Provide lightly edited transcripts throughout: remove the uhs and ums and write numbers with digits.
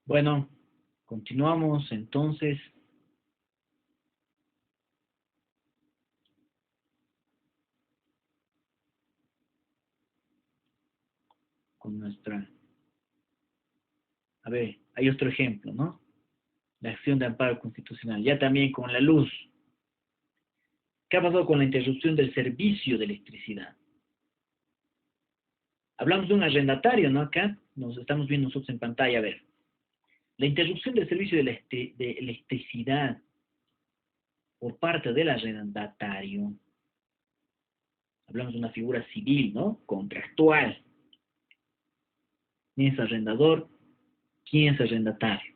Bueno, continuamos entonces con nuestra... A ver, hay otro ejemplo, ¿no? La acción de amparo constitucional. Ya también con la luz. ¿Qué ha pasado con la interrupción del servicio de electricidad? Hablamos de un arrendatario, ¿no? Acá nos estamos viendo nosotros en pantalla. A ver, la interrupción del servicio de electricidad por parte del arrendatario. Hablamos de una figura civil, ¿no? Contractual. ¿Quién es arrendador? ¿Quién es arrendatario?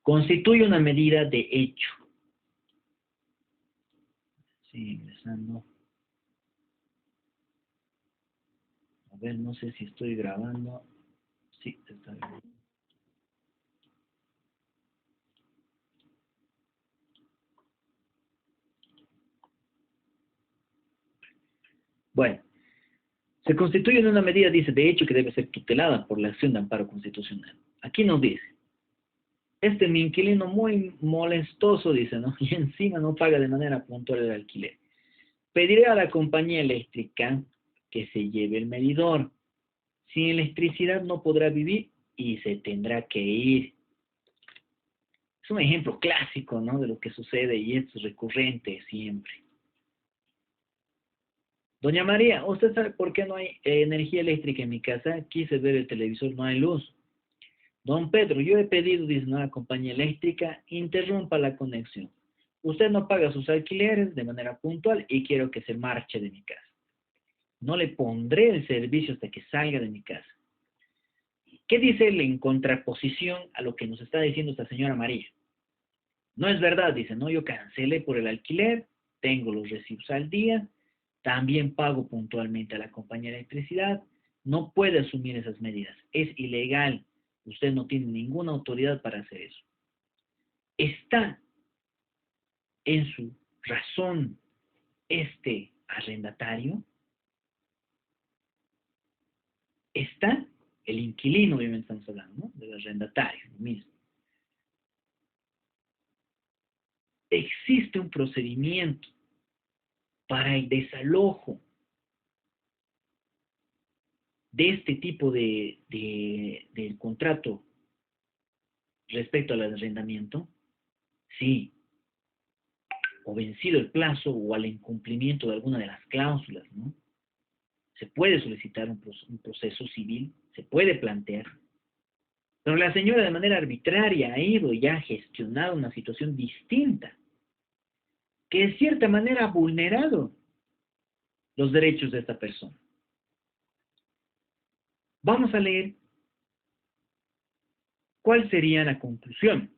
Constituye una medida de hecho. Sí, ingresando. A ver, no sé si estoy grabando. Sí, está grabando. Bueno, se constituye en una medida, dice, de hecho que debe ser tutelada por la acción de amparo constitucional. Aquí nos dice, este mi inquilino muy molestoso, dice, ¿no? Y encima no paga de manera puntual el alquiler. Pediré a la compañía eléctrica que se lleve el medidor. Sin electricidad no podrá vivir y se tendrá que ir. Es un ejemplo clásico, ¿no? De lo que sucede y es recurrente siempre. Doña María, ¿usted sabe por qué no hay energía eléctrica en mi casa? Quise ver el televisor, no hay luz. Don Pedro, yo he pedido, dice una compañía eléctrica, interrumpa la conexión. Usted no paga sus alquileres de manera puntual y quiero que se marche de mi casa. No le pondré el servicio hasta que salga de mi casa. ¿Qué dice él en contraposición a lo que nos está diciendo esta señora María? No es verdad, dice, no, yo cancelé por el alquiler, tengo los recibos al día, también pago puntualmente a la compañía de electricidad, no puede asumir esas medidas, es ilegal, usted no tiene ninguna autoridad para hacer eso. ¿Está en su razón este arrendatario? ¿Está? El inquilino, obviamente estamos hablando, ¿no? Del arrendatario, lo mismo. Existe un procedimiento para el desalojo de este tipo de contrato respecto al arrendamiento, sí, o vencido el plazo o al incumplimiento de alguna de las cláusulas, ¿no? Se puede solicitar un proceso civil, se puede plantear, pero la señora de manera arbitraria ha ido y ha gestionado una situación distinta, que de cierta manera ha vulnerado los derechos de esta persona. Vamos a leer cuál sería la conclusión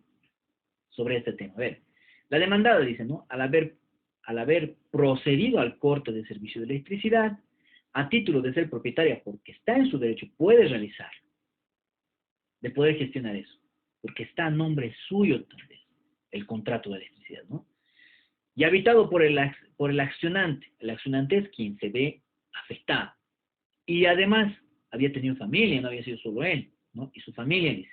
sobre este tema. A ver, la demandada dice, ¿no? Al haber procedido al corte de servicio de electricidad, a título de ser propietaria, porque está en su derecho, puede realizar, de poder gestionar eso, porque está a nombre suyo tal vez, el contrato de electricidad, ¿no? Y habitado por el accionante. El accionante es quien se ve afectado. Y además, había tenido familia, no había sido solo él, ¿no? Y su familia, dice.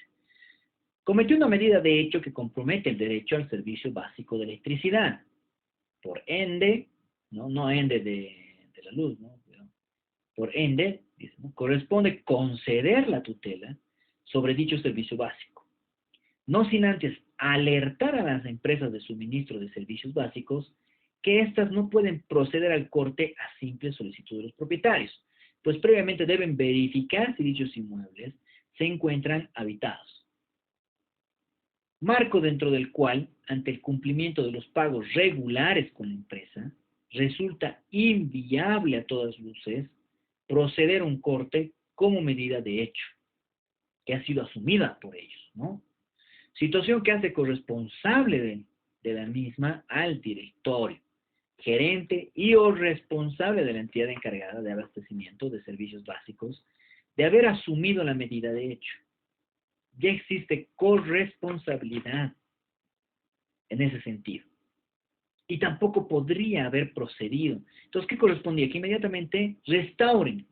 Cometió una medida de hecho que compromete el derecho al servicio básico de electricidad. Por ende, no ende de la luz, ¿no? Por ende, dice, ¿no? Corresponde conceder la tutela sobre dicho servicio básico. No sin antes alertar a las empresas de suministro de servicios básicos que éstas no pueden proceder al corte a simple solicitud de los propietarios, pues previamente deben verificar si dichos inmuebles se encuentran habitados. marco dentro del cual, ante el cumplimiento de los pagos regulares con la empresa, resulta inviable a todas luces proceder a un corte como medida de hecho, que ha sido asumida por ellos, ¿no? Situación que hace corresponsable de la misma al directorio, gerente y o responsable de la entidad encargada de abastecimiento de servicios básicos de haber asumido la medida de hecho. Ya existe corresponsabilidad en ese sentido. Y tampoco podría haber procedido. Entonces, ¿qué correspondía? Que inmediatamente restauren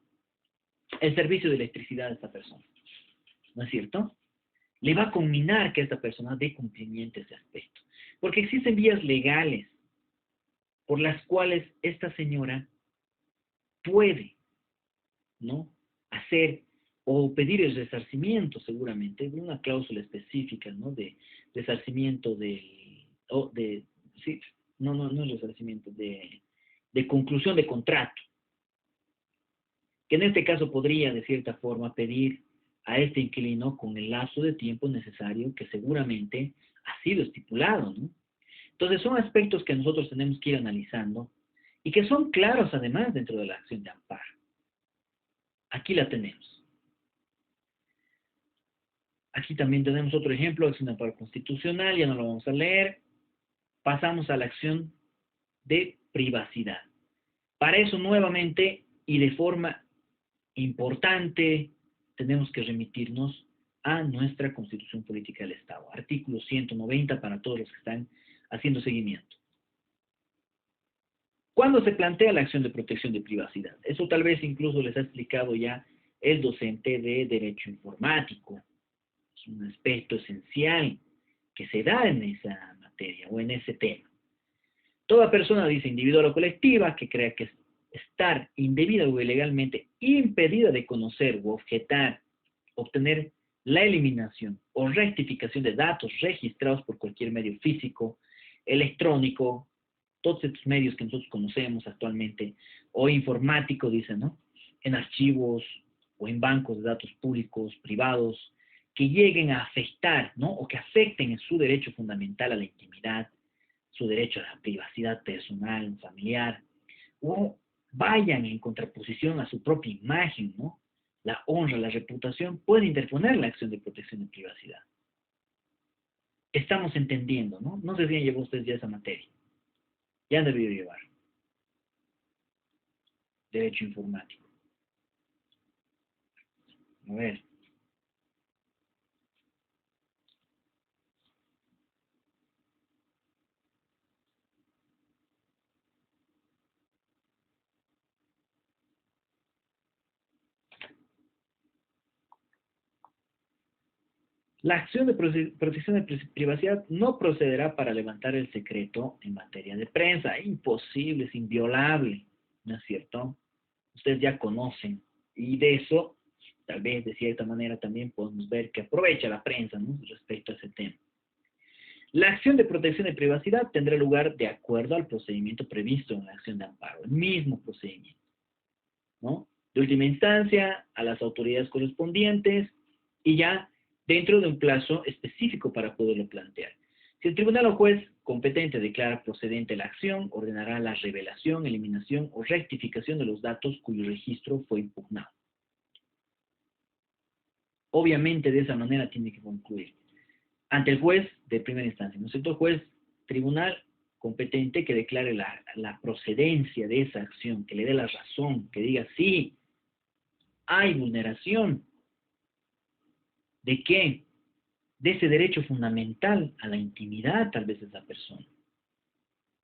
el servicio de electricidad a esta persona. ¿No es cierto? Le va a conminar que esta persona dé cumplimiento a ese aspecto. Porque existen vías legales por las cuales esta señora puede, ¿no?, hacer o pedir el resarcimiento, seguramente, de una cláusula específica, ¿no?, de resarcimiento sí, no es resarcimiento, de conclusión de contrato, que en este caso podría, de cierta forma, pedir a este inquilino con el lapso de tiempo necesario que seguramente ha sido estipulado, ¿no? Entonces son aspectos que nosotros tenemos que ir analizando y que son claros además dentro de la acción de amparo. Aquí la tenemos. Aquí también tenemos otro ejemplo, acción de amparo constitucional, ya no lo vamos a leer. Pasamos a la acción de privacidad. Para eso nuevamente y de forma importante tenemos que remitirnos a nuestra Constitución Política del Estado, artículo 190 para todos los que están haciendo seguimiento. ¿Cuándo se plantea la acción de protección de privacidad? Eso tal vez incluso les ha explicado ya el docente de Derecho Informático. Es un aspecto esencial que se da en esa materia o en ese tema. Toda persona, dice, individual o colectiva, que crea que estar indebida o ilegalmente impedida de conocer o obtener la eliminación o rectificación de datos registrados por cualquier medio físico, electrónico, todos estos medios que nosotros conocemos actualmente, o informático, dicen, ¿no?, en archivos o en bancos de datos públicos, privados, que lleguen a afectar, ¿no?, o que afecten en su derecho fundamental a la intimidad, su derecho a la privacidad personal, familiar, o vayan en contraposición a su propia imagen, ¿no?, la honra, la reputación, puede interponer la acción de protección de privacidad. Estamos entendiendo, ¿no? No sé si han llevado ustedes ya esa materia. Ya han debido llevar. Derecho informático. A ver. La acción de protección de privacidad no procederá para levantar el secreto en materia de prensa. Imposible, es inviolable, ¿no es cierto? Ustedes ya conocen. Y de eso, tal vez de cierta manera también podemos ver que aprovecha la prensa, ¿no?, respecto a ese tema. La acción de protección de privacidad tendrá lugar de acuerdo al procedimiento previsto en la acción de amparo, el mismo procedimiento, ¿no? De última instancia, a las autoridades correspondientes y ya dentro de un plazo específico para poderlo plantear. Si el tribunal o juez competente declara procedente la acción, ordenará la revelación, eliminación o rectificación de los datos cuyo registro fue impugnado. Obviamente de esa manera tiene que concluir. Ante el juez de primera instancia, ¿no es cierto? Juez, tribunal competente que declare la procedencia de esa acción, que le dé la razón, que diga sí, hay vulneración. ¿De qué? De ese derecho fundamental a la intimidad, tal vez, de esa persona.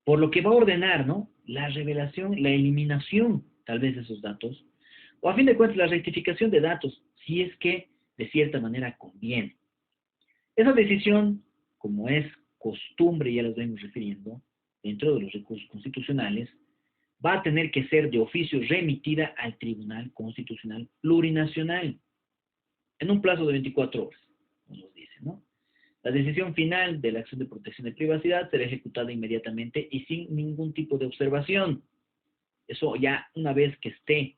Por lo que va a ordenar, ¿no?, la revelación, la eliminación, tal vez, de esos datos, o a fin de cuentas, la rectificación de datos, si es que de cierta manera conviene. Esa decisión, como es costumbre, ya las venimos refiriendo, dentro de los recursos constitucionales, va a tener que ser de oficio remitida al Tribunal Constitucional Plurinacional en un plazo de 24 horas, nos dice, ¿no? La decisión final de la acción de protección de privacidad será ejecutada inmediatamente y sin ningún tipo de observación. Eso ya una vez que esté,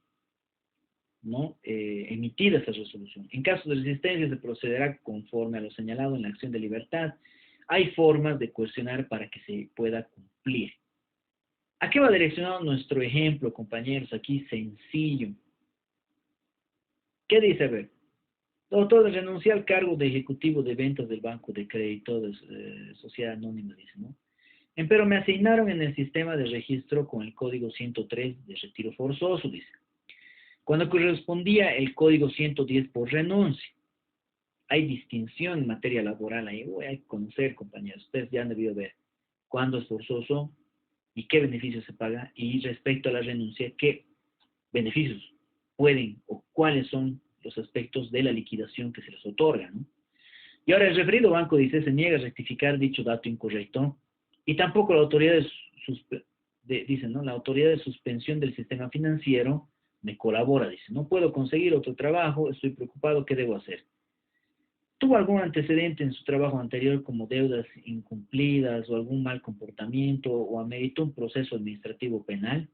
¿no?, emitida esa resolución. En caso de resistencia se procederá conforme a lo señalado en la acción de libertad hay formas de coercionar para que se pueda cumplir. ¿A qué va direccionado nuestro ejemplo, compañeros? Aquí sencillo. ¿Qué dice? A ver, doctor, renuncié al cargo de ejecutivo de ventas del Banco de Crédito de Sociedad Anónima, dice, ¿no? Pero me asignaron en el sistema de registro con el código 103 de retiro forzoso, dice. Cuando correspondía el código 110 por renuncia. Hay distinción en materia laboral ahí. Hay que conocer, compañeros. Ustedes ya han debido ver cuándo es forzoso y qué beneficios se paga. Y respecto a la renuncia, qué beneficios pueden o cuáles son los aspectos de la liquidación que se les otorga, ¿no? Y ahora el referido banco dice, se niega a rectificar dicho dato incorrecto y tampoco la autoridad dice, ¿no? La autoridad de suspensión del sistema financiero me colabora, dice, no puedo conseguir otro trabajo, estoy preocupado, ¿qué debo hacer? ¿Tuvo algún antecedente en su trabajo anterior como deudas incumplidas o algún mal comportamiento o ameritó un proceso administrativo penal?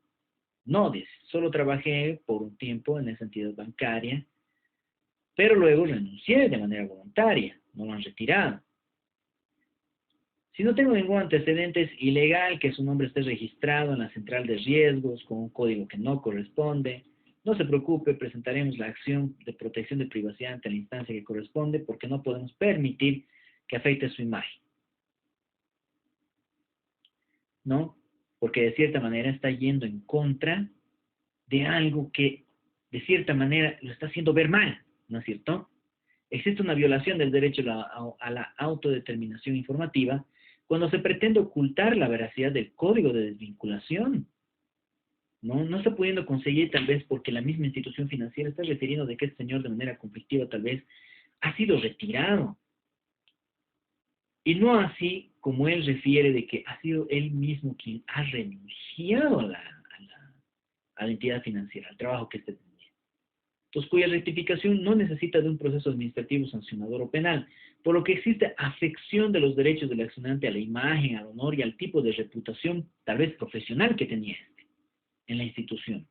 No, dice, solo trabajé por un tiempo en esa entidad bancaria, pero luego renuncié de manera voluntaria, no lo han retirado. Si no tengo ningún antecedente, es ilegal que su nombre esté registrado en la central de riesgos con un código que no corresponde. No se preocupe, presentaremos la acción de protección de privacidad ante la instancia que corresponde porque no podemos permitir que afecte su imagen, ¿no? Porque de cierta manera está yendo en contra de algo que de cierta manera lo está haciendo ver mal, ¿no es cierto? Existe una violación del derecho a la autodeterminación informativa cuando se pretende ocultar la veracidad del código de desvinculación. No está pudiendo conseguir tal vez porque la misma institución financiera está refiriendo de que este señor de manera conflictiva tal vez ha sido retirado. Y no así como él refiere de que ha sido él mismo quien ha renunciado a la entidad financiera, al trabajo que este tenía. Entonces, cuya rectificación no necesita de un proceso administrativo sancionador o penal, por lo que existe afección de los derechos del accionante a la imagen, al honor y al tipo de reputación, tal vez profesional, que tenía en la institución.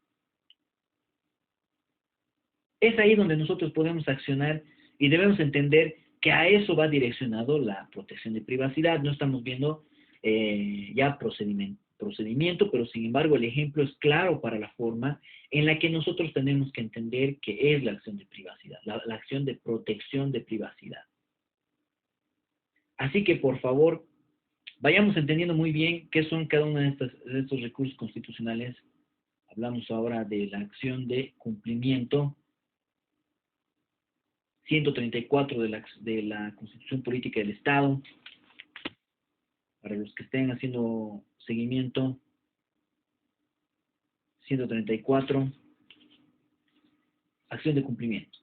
Es ahí donde nosotros podemos accionar y debemos entender que a eso va direccionado la protección de privacidad. No estamos viendo ya procedimiento, pero sin embargo el ejemplo es claro para la forma en la que nosotros tenemos que entender que es la acción de privacidad, la acción de protección de privacidad. Así que, por favor, vayamos entendiendo muy bien qué son cada uno de estos recursos constitucionales. Hablamos ahora de la acción de cumplimiento 134 de la Constitución Política del Estado. Para los que estén haciendo seguimiento, 134, acción de cumplimiento.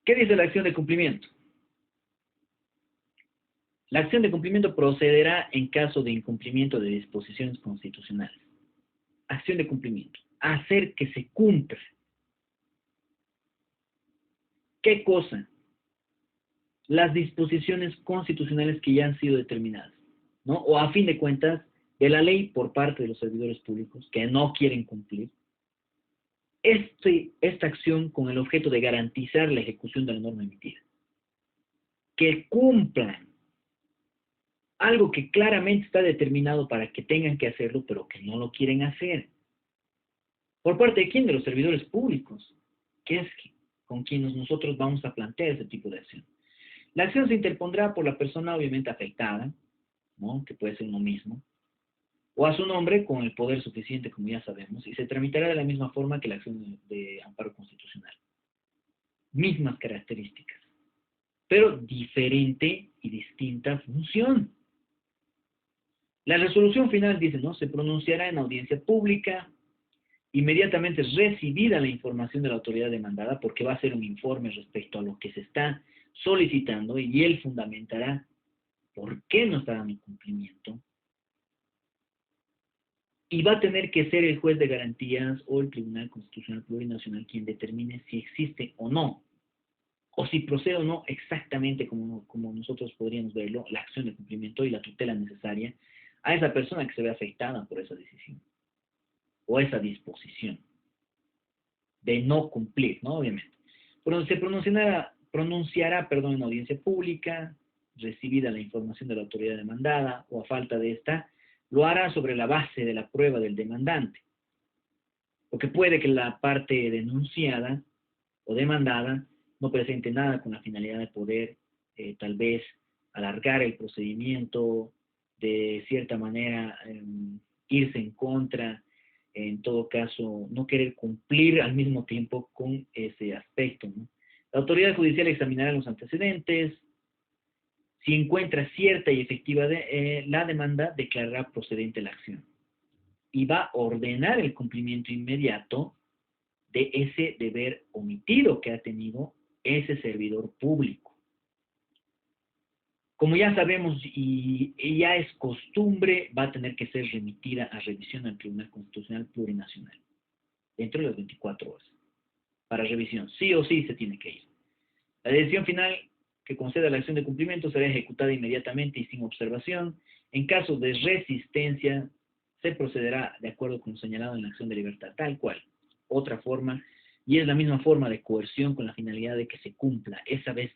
¿Qué dice la acción de cumplimiento? La acción de cumplimiento procederá en caso de incumplimiento de disposiciones constitucionales. Acción de cumplimiento. Hacer que se cumpla. ¿Qué cosa? Las disposiciones constitucionales que ya han sido determinadas, ¿no? O a fin de cuentas, de la ley por parte de los servidores públicos que no quieren cumplir. Esta acción con el objeto de garantizar la ejecución de la norma emitida. Que cumplan algo que claramente está determinado para que tengan que hacerlo, pero que no lo quieren hacer. ¿Por parte de quién? De los servidores públicos, que es con quienes nosotros vamos a plantear ese tipo de acción. La acción se interpondrá por la persona obviamente afectada, ¿no? Que puede ser uno mismo, o a su nombre con el poder suficiente, como ya sabemos, y se tramitará de la misma forma que la acción de amparo constitucional. Mismas características, pero diferente y distinta función. La resolución final dice, ¿no? Se pronunciará en audiencia pública, inmediatamente recibida la información de la autoridad demandada, porque va a ser un informe respecto a lo que se está solicitando, y él fundamentará por qué no está dando cumplimiento, y va a tener que ser el juez de garantías o el Tribunal Constitucional Plurinacional quien determine si existe o no, o si procede o no exactamente como nosotros podríamos verlo, la acción de cumplimiento y la tutela necesaria a esa persona que se ve afectada por esa decisión o esa disposición de no cumplir, ¿no? Obviamente. Pero se pronunciará perdón en audiencia pública, recibida la información de la autoridad demandada o a falta de esta, lo hará sobre la base de la prueba del demandante. Porque puede que la parte denunciada o demandada no presente nada con la finalidad de poder tal vez alargar el procedimiento, de cierta manera irse en contra, en todo caso no querer cumplir al mismo tiempo con ese aspecto, ¿no? La autoridad judicial examinará los antecedentes. Si encuentra cierta y efectiva la demanda, declarará procedente la acción y va a ordenar el cumplimiento inmediato de ese deber omitido que ha tenido ese servidor público. Como ya sabemos y ya es costumbre, va a tener que ser remitida a revisión al Tribunal Constitucional Plurinacional dentro de las 24 horas. Para revisión, sí o sí se tiene que ir. La decisión final que conceda la acción de cumplimiento será ejecutada inmediatamente y sin observación. En caso de resistencia, se procederá de acuerdo con lo señalado en la acción de libertad, tal cual. Otra forma, y es la misma forma de coerción con la finalidad de que se cumpla. Esta vez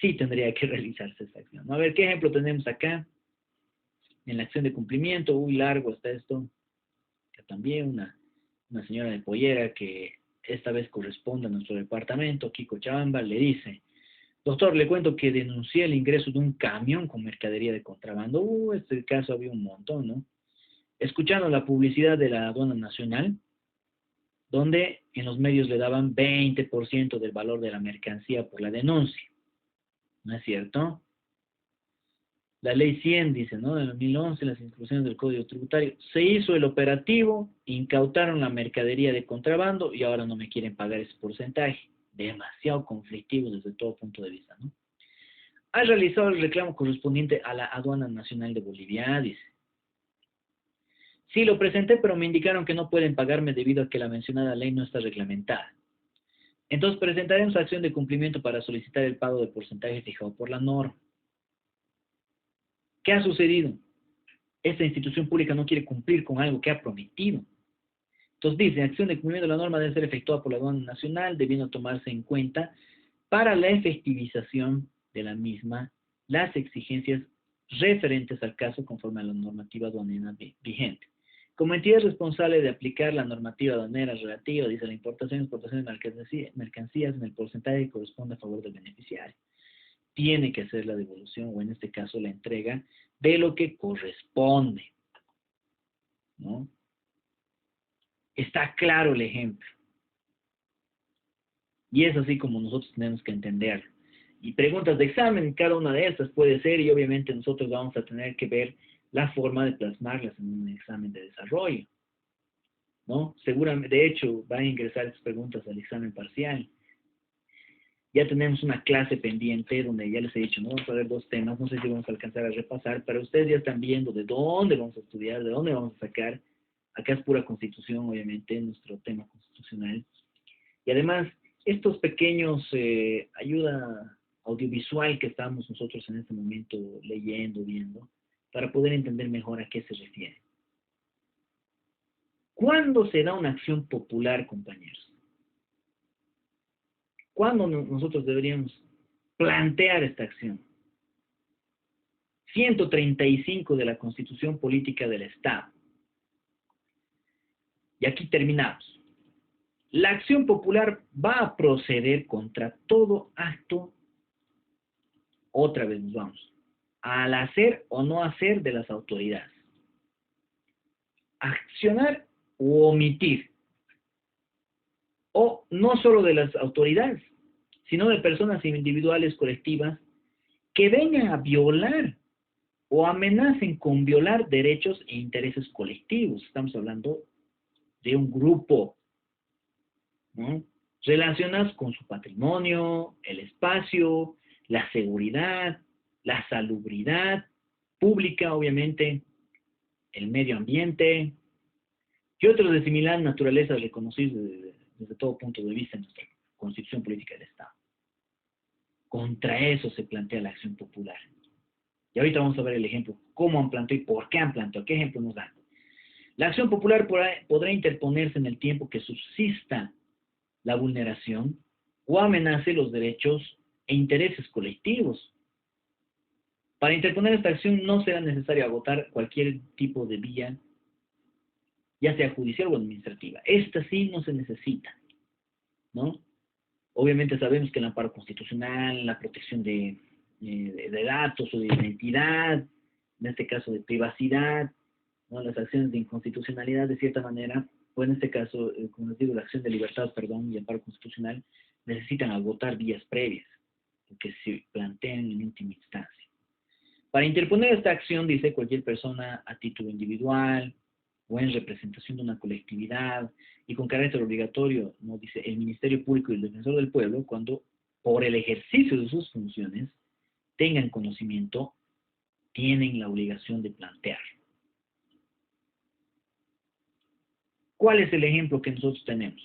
sí tendría que realizarse esta acción, ¿no? A ver, ¿qué ejemplo tenemos acá? En la acción de cumplimiento, largo está esto, que también una señora de Pollera que esta vez corresponde a nuestro departamento, Kiko Chabamba, le dice: doctor, le cuento que denuncié el ingreso de un camión con mercadería de contrabando. Este caso había un montón, ¿no? Escuchando la publicidad de la aduana nacional, donde en los medios le daban 20% del valor de la mercancía por la denuncia. ¿No es cierto? La ley 100 dice, ¿no? De 2011, las instrucciones del Código Tributario. Se hizo el operativo, incautaron la mercadería de contrabando y ahora no me quieren pagar ese porcentaje. Demasiado conflictivo desde todo punto de vista, ¿no? Ha realizado el reclamo correspondiente a la Aduana Nacional de Bolivia, dice. Sí, lo presenté, pero me indicaron que no pueden pagarme debido a que la mencionada ley no está reglamentada. Entonces presentaremos acción de cumplimiento para solicitar el pago del porcentaje fijado por la norma. ¿Qué ha sucedido? Esta institución pública no quiere cumplir con algo que ha prometido. Entonces dice, acción de cumplimiento de la norma debe ser efectuada por la aduana nacional, debiendo tomarse en cuenta para la efectivización de la misma las exigencias referentes al caso conforme a la normativa aduanera vigente. Como entidad responsable de aplicar la normativa aduanera relativa, dice, la importación y exportación de mercancías en el porcentaje que corresponde a favor del beneficiario. Tiene que hacer la devolución, o en este caso la entrega, de lo que corresponde, ¿no? Está claro el ejemplo. Y es así como nosotros tenemos que entenderlo. Y preguntas de examen, cada una de estas puede ser, y obviamente nosotros vamos a tener que ver la forma de plasmarlas en un examen de desarrollo, ¿no? Seguramente, de hecho, van a ingresar estas preguntas al examen parcial. Ya tenemos una clase pendiente donde ya les he dicho, ¿no? Vamos a ver 2 temas, no sé si vamos a alcanzar a repasar, pero ustedes ya están viendo de dónde vamos a estudiar, de dónde vamos a sacar. Acá es pura constitución, obviamente, nuestro tema constitucional. Y además, estos pequeños ayuda audiovisual que estamos nosotros en este momento leyendo, viendo, para poder entender mejor a qué se refiere. ¿Cuándo se da una acción popular, compañeros? ¿Cuándo nosotros deberíamos plantear esta acción? 135 de la Constitución Política del Estado. Y aquí terminamos. La acción popular va a proceder contra todo acto, otra vez nos vamos, al hacer o no hacer de las autoridades. Accionar o omitir. O no solo de las autoridades, sino de personas individuales, colectivas, que vengan a violar o amenacen con violar derechos e intereses colectivos. Estamos hablando de un grupo, ¿no? Relacionados con su patrimonio, el espacio, la seguridad, la salubridad pública, obviamente, el medio ambiente, y otros de similar naturaleza reconocidos desde todo punto de vista en nuestra Constitución Política del Estado. Contra eso se plantea la acción popular. Y ahorita vamos a ver el ejemplo, cómo han planteado y por qué han planteado, qué ejemplo nos dan. La acción popular podrá interponerse en el tiempo que subsista la vulneración o amenace los derechos e intereses colectivos. Para interponer esta acción no será necesario agotar cualquier tipo de vía, ya sea judicial o administrativa. Esta sí no se necesita, ¿no? Obviamente sabemos que el amparo constitucional, la protección de datos o de identidad, en este caso de privacidad, ¿no? Las acciones de inconstitucionalidad, de cierta manera, o en este caso, como les digo, la acción de libertad, perdón, y amparo constitucional, necesitan agotar vías previas, porque se plantean en última instancia. Para interponer esta acción, dice cualquier persona a título individual o en representación de una colectividad y con carácter obligatorio, ¿no? Dice el Ministerio Público y el Defensor del Pueblo, cuando por el ejercicio de sus funciones tengan conocimiento, tienen la obligación de plantearlo. ¿Cuál es el ejemplo que nosotros tenemos?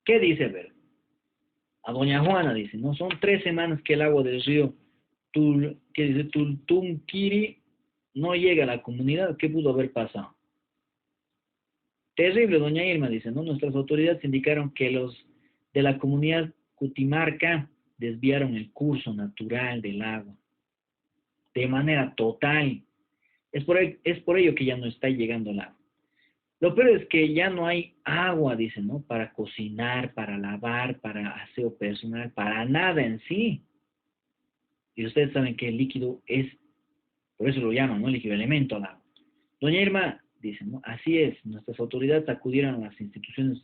¿Qué dice? A ver, a doña Juana dice, ¿no? Son 3 semanas que el agua del río Tultumquiri no llega a la comunidad. ¿Qué pudo haber pasado? Terrible, doña Irma, dice, ¿no? Nuestras autoridades indicaron que los de la comunidad Cutimarca desviaron el curso natural del agua de manera total. Es por ello que ya no está llegando el agua. Lo peor es que ya no hay agua, dice, ¿no? Para cocinar, para lavar, para aseo personal, para nada en sí. Y ustedes saben que el líquido es, por eso lo llaman, ¿no? Líquido elemento al agua. Doña Irma dice, ¿no? Así es, nuestras autoridades acudieron a las instituciones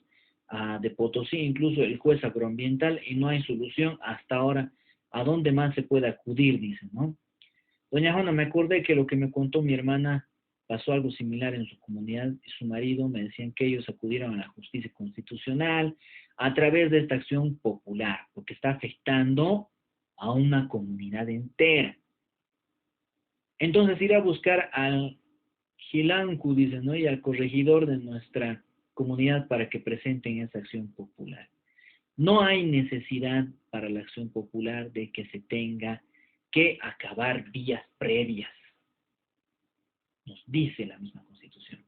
de Potosí, incluso el juez agroambiental, y no hay solución hasta ahora. ¿A dónde más se puede acudir? Dice, ¿no? Doña Juana, me acordé que lo que me contó mi hermana pasó algo similar en su comunidad y su marido me decían que ellos acudieron a la justicia constitucional a través de esta acción popular, porque está afectando a una comunidad entera. Entonces ir a buscar al Gilancu, dice, ¿no? Y al corregidor de nuestra comunidad para que presenten esa acción popular. No hay necesidad para la acción popular de que se tenga que acabar vías previas. Nos dice la misma Constitución.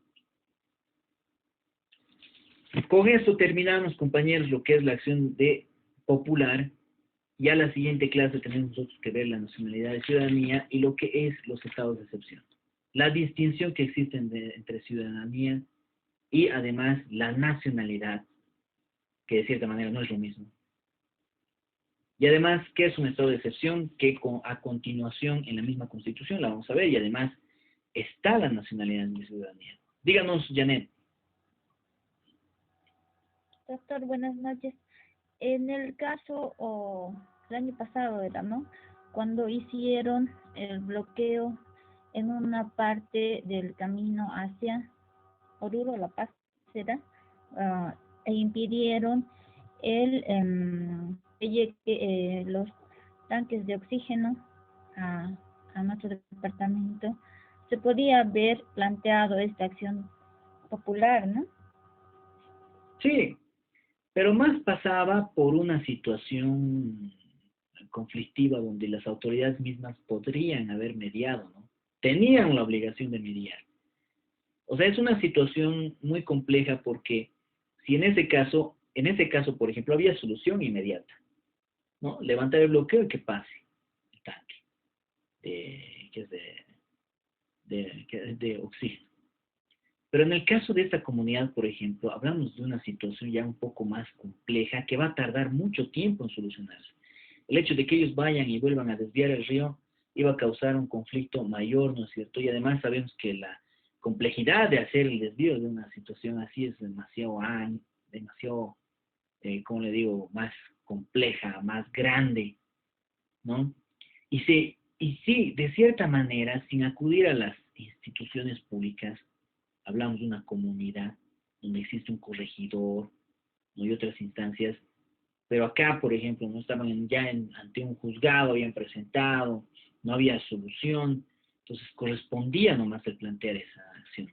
Con esto terminamos, compañeros, lo que es la acción de popular. Ya la siguiente clase tenemos nosotros que ver la nacionalidad de ciudadanía y lo que es los estados de excepción. La distinción que existe entre ciudadanía y además la nacionalidad, que de cierta manera no es lo mismo. Y además, ¿qué es un estado de excepción? Que a continuación en la misma Constitución la vamos a ver y además está la nacionalidad de ciudadanía. Díganos, Janet. Doctor, buenas noches. En el caso, el año pasado era, ¿no? Cuando hicieron el bloqueo en una parte del camino hacia Oruro, La Paz, ¿verdad? E impidieron que llegue los tanques de oxígeno a nuestro departamento. Se podía haber planteado esta acción popular, ¿no? Sí, pero más pasaba por una situación conflictiva donde las autoridades mismas podrían haber mediado, ¿no? Tenían la obligación de mediar. O sea, es una situación muy compleja porque si en ese caso, por ejemplo, había solución inmediata, ¿no? Levantar el bloqueo y que pase el tanque, que es de oxígeno. Pero en el caso de esta comunidad, por ejemplo, hablamos de una situación ya un poco más compleja que va a tardar mucho tiempo en solucionarse. El hecho de que ellos vayan y vuelvan a desviar el río iba a causar un conflicto mayor, ¿no es cierto? Y además sabemos que la complejidad de hacer el desvío de una situación así es demasiado, ¿cómo le digo?, más compleja, más grande, ¿no? Y sí, de cierta manera, sin acudir a las instituciones públicas, hablamos de una comunidad donde existe un corregidor, ¿no? Y otras instancias, pero acá, por ejemplo, no estaban ante un juzgado, habían presentado, no había solución, entonces correspondía nomás el plantear esa acción.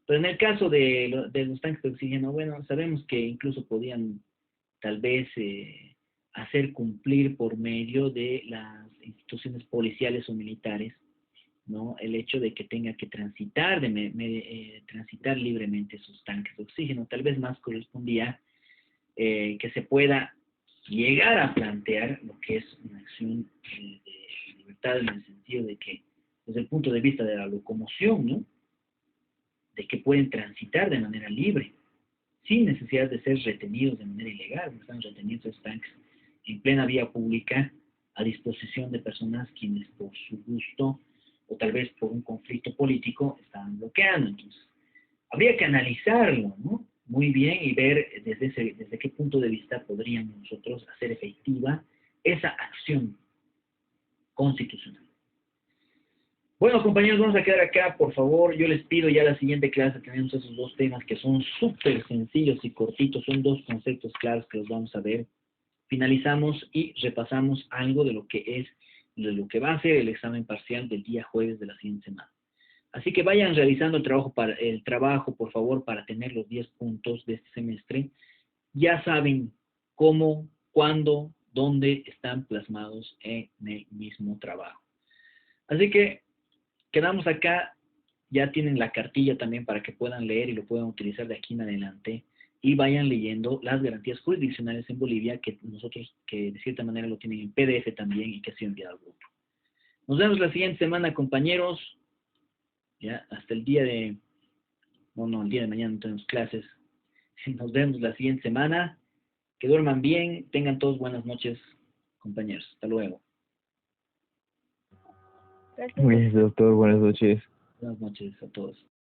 Pero en el caso de los tanques de oxígeno, bueno, sabemos que incluso podían tal vez hacer cumplir por medio de las instituciones policiales o militares, ¿no? El hecho de que tenga que transitar, transitar libremente esos tanques de oxígeno, tal vez más correspondía que se pueda llegar a plantear lo que es una acción de libertad en el sentido de que, desde el punto de vista de la locomoción, ¿no? De que pueden transitar de manera libre, sin necesidad de ser retenidos de manera ilegal, porque están retenidos esos tanques en plena vía pública a disposición de personas quienes por su gusto o tal vez por un conflicto político están bloqueando. Entonces, habría que analizarlo, ¿no? Muy bien y ver desde qué punto de vista podríamos nosotros hacer efectiva esa acción constitucional. Bueno, compañeros, vamos a quedar acá, por favor. Yo les pido ya la siguiente clase, tenemos esos dos temas que son súper sencillos y cortitos, son dos conceptos claros que los vamos a ver. Finalizamos y repasamos algo de lo que va a ser el examen parcial del día jueves de la siguiente semana. Así que vayan realizando el trabajo, por favor, para tener los 10 puntos de este semestre. Ya saben cómo, cuándo, dónde están plasmados en el mismo trabajo. Así que quedamos acá, ya tienen la cartilla también para que puedan leer y lo puedan utilizar de aquí en adelante y vayan leyendo las garantías jurisdiccionales en Bolivia que de cierta manera lo tienen en PDF también y que ha sido enviado al grupo. Nos vemos la siguiente semana, compañeros. Ya, hasta el día de... No, el día de mañana no tenemos clases. Nos vemos la siguiente semana. Que duerman bien. Tengan todos buenas noches, compañeros. Hasta luego. Gracias. Gracias, doctor. Buenas noches. Buenas noches a todos.